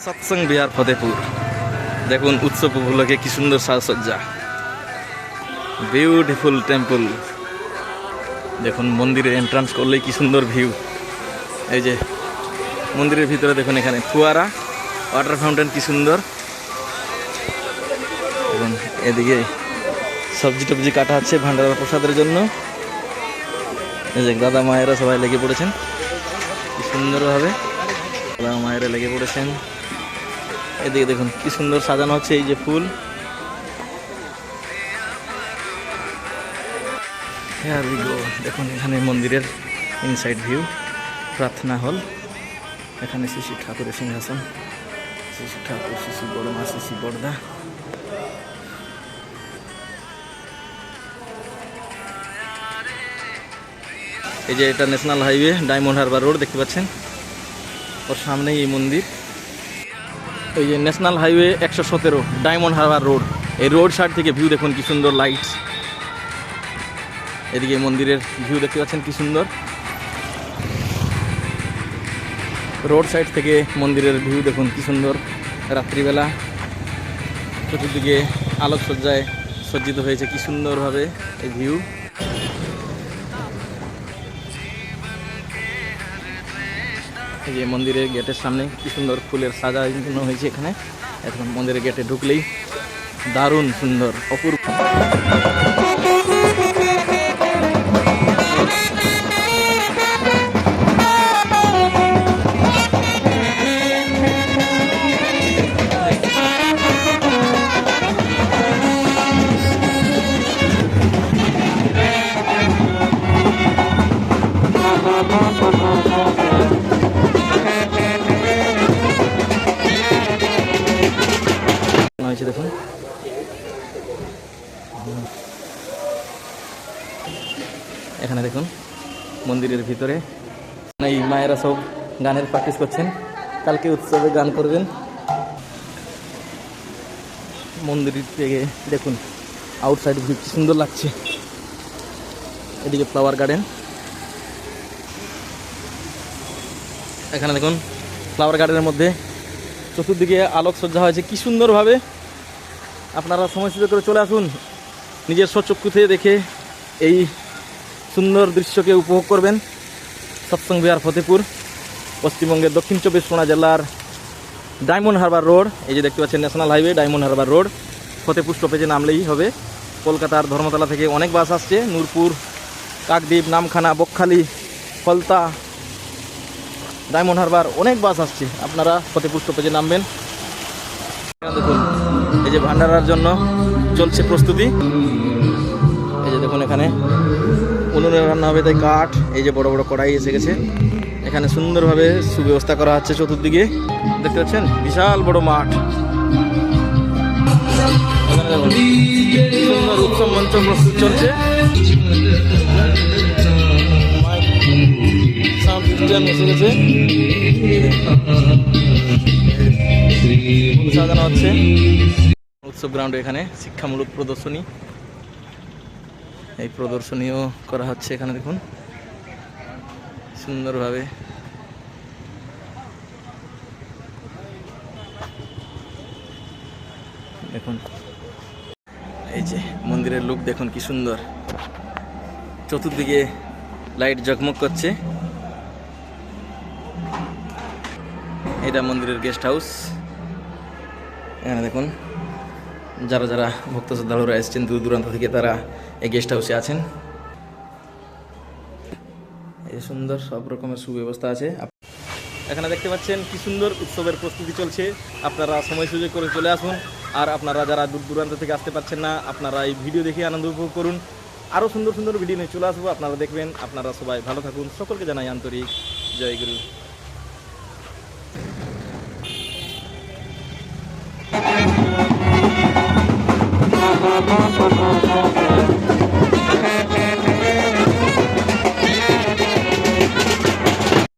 সৎসঙ্গ বিহার ফতেপুর। দেখুন উৎসব উপলক্ষে কি সুন্দর সাজসজ্জা, বিউটিফুল টেম্পল। দেখুন মন্দিরে এন্ট্রান্স করলেই কি সুন্দর ভিউ। এই যে মন্দিরের ভিতরে দেখুন এখানে ফুয়ারা, ওয়াটার ফাউন্টেন কি সুন্দর। এবং এদিকে সবজি টবজি কাটা হচ্ছে ভান্ডার প্রসাদের জন্য। এই যে দাদা মায়েরা সবাই লেগে পড়েছেন কি সুন্দরভাবে, দাদা মায়েরা লেগে পড়েছেন। এদিকে দেখুন কি সুন্দর সাজানো হচ্ছে, এই যে ফুল। দেখুন এখানে মন্দিরের ইনসাইড ভিউ, প্রার্থনা হল। এখানে শ্রী ঠাকুরের সিংহাসন, শ্রী ঠাকুর, শ্রী বড় মা, শ্রী বড়দা। এই যে এটা national highway, Diamond Harbour road দেখতে পাচ্ছেন, ওর সামনেই এই মন্দির। এই যে national highway 117 diamond Harbour road. এই রোড সাইড থেকে ভিউ দেখুন কি সুন্দর লাইটস। এদিকে মন্দিরের ভিউ দেখতে পাচ্ছেন কি সুন্দর। রোড সাইড থেকে মন্দিরের ভিউ দেখুন কি সুন্দর। রাত্রিবেলা চতুর্দিকে আলোকসজ্জায় সজ্জিত হয়েছে কি সুন্দরভাবে এই ভিউ। এই যে মন্দিরের গেটের সামনে কি সুন্দর ফুলের সাজানো হয়েছে এখানে। এখন মন্দিরের গেটে ঢুকলেই দারুণ সুন্দর অপূর্ব। দেখুন এখানে দেখুন মন্দিরের ভিতরে এই মায়েরা সব গানের প্র্যাকটিস করছেন, কালকে উৎসবে গান করবেন। মন্দির থেকে দেখুন আউটসাইড ভিউ কি সুন্দর লাগছে। এদিকে ফ্লাওয়ার গার্ডেন, এখানে দেখুন ফ্লাওয়ার গার্ডেনের মধ্যে চতুর্দিকে আলোকসজ্জা হয়েছে কি সুন্দরভাবে। আপনারা সময় সুযোগ করে চলে আসুন, নিজের স্বচক্ষুতে দেখে এই সুন্দর দৃশ্যকে উপভোগ করবেন। সৎসঙ্গ বিহার ফতেপুর, পশ্চিমবঙ্গের দক্ষিণ 24 পরগনা জেলার ডায়মন্ড হারবার রোড। এই যে দেখতে পাচ্ছেন national highway Diamond Harbour road. Fatehpur স্টপেজে নামলেই হবে। কলকাতার ধর্মতলা থেকে অনেক বাস আসছে, নূরপুর, কাকদ্বীপ, নামখানা, বকখালি, ফলতা, ডায়মন্ড হারবার অনেক বাস আসছে। আপনারা ফতেপুর স্টপেজে নামবেন। দেখুন এই যে ভান্ডারার জন্য চলছে প্রস্তুতি। এই যে দেখুন এখানে উনুনে রান্না হবে তাই কাঠ, এই যে বড় বড় কড়াই এসে গেছে। এখানে সুন্দরভাবে সুব্যবস্থা করা হচ্ছে চতুর্দিকে। দেখতে পাচ্ছেন বিশাল বড় মাঠ। এখানে দেখুন সুন্দর উৎসব মঞ্চ প্রস্তুত চলছে। সাউন্ড সিস্টেম এসে গেছে, সাজানো হচ্ছে। উৎসব গ্রাউন্ডে এখানে শিক্ষামূলক প্রদর্শনী, এই প্রদর্শনীও করা হচ্ছে এখানে দেখুন সুন্দরভাবে। দেখুন এই যে মন্দিরের লুক দেখুন কি সুন্দর, চতুর্দিকে লাইট জগমগ করছে। এটা মন্দিরের গেস্ট হাউস। এখানে দেখুন যারা যারা ভক্ত শ্রদ্ধালুরা এসছেন দূর দূরান্ত থেকে, তারা এই গেস্ট হাউসে আছেন। এই সুন্দর সব রকমের সুব্যবস্থা আছে। এখানে দেখতে পাচ্ছেন কি সুন্দর উৎসবের প্রস্তুতি চলছে। আপনারা সময় সুযোগ করে চলে আসুন। আর আপনারা যারা দূর দূরান্ত থেকে আসতে পারছেন না, আপনারা এই ভিডিও দেখে আনন্দ উপভোগ করুন। আরও সুন্দর সুন্দর ভিডিও নিয়ে চলে আসবো, আপনারা দেখবেন। আপনারা সবাই ভালো থাকুন। সকলকে জানাই আন্তরিক জয় গুরু।